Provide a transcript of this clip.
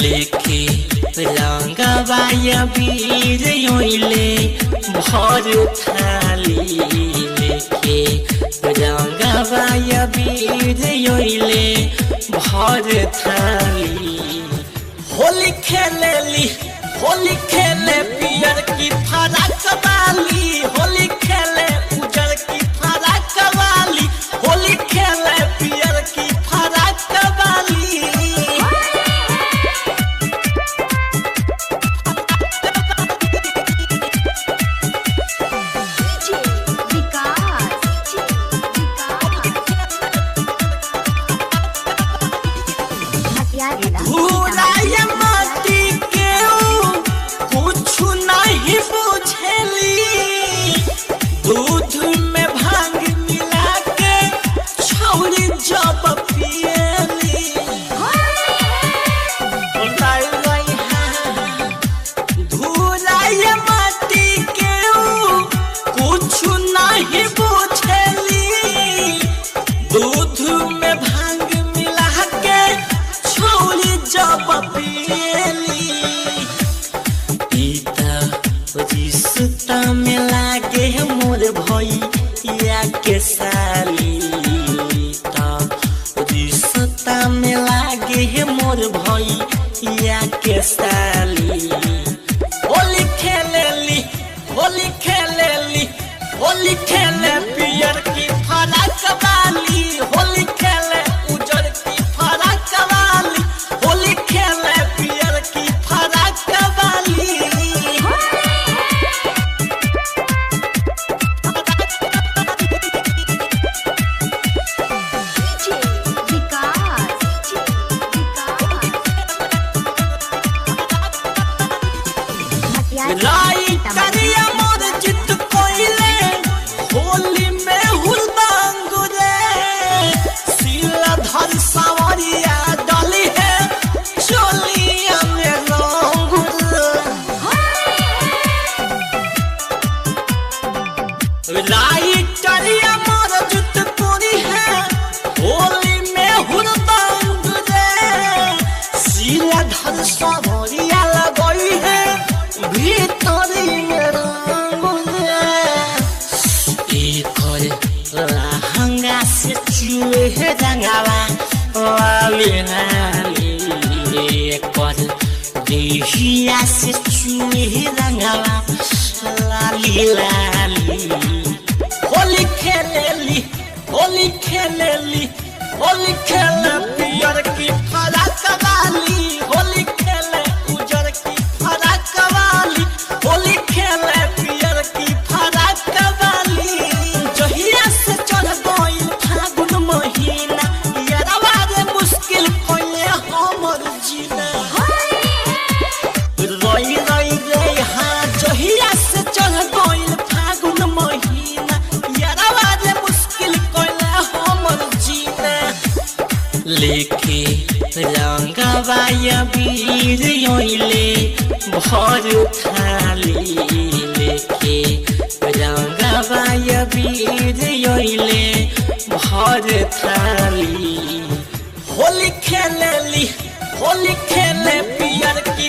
लेके रंगवा बीर ओइले भर थाली लेके रंगवा बीर ओइले भर थाली। होली खेले पियर की फराक वाली, होली खेले उजर की फराक वाली, होली खेले पियर की फराक वाली। दूध में भांग मिला के छौरी जब पियली धुलाई माटी के कुछ नहीं बुझली। दूध में भांग मिला के छौरी जब पियली रिश्ता में लागे मोर भैया के साली, रिश्ता में लागे मोर भैया के साली। होली खेले पियर की फराक वाली, होली खेले उजर की फराक वाली, होली खेले पियर की फराक वाली। राइटरिया मोर जित कोइले होली में हुलदंग रे, सीलाधर सवरिया डाली है चोलिया में रंग रे। राइटरिया मोर जित कोरी है होली में हुलदंग रे, सीलाधर सवरिया लगई है भीतरी में रंग लहंगा से चुए रंगावा वाली देहिया से चुए रंगावा लाली लाली। होली खेले पियर की फराक वाली, होली खेले उजर की फराक वाली, होली खेले पियर की फराक वाली। जहिया से चढ़ गइल फागुन महीना यारवा रे मुश्किल कइले हमर जीना। रोई रे हाँ जहिया से चढ़ गइल फागुन महीना यारवा रे मुश्किल कइले हमर जीना। लेके रंगवा बीर ओइले भर थाली लेके रंगवा बीर ओइले भर थाली। होली खेले पियर की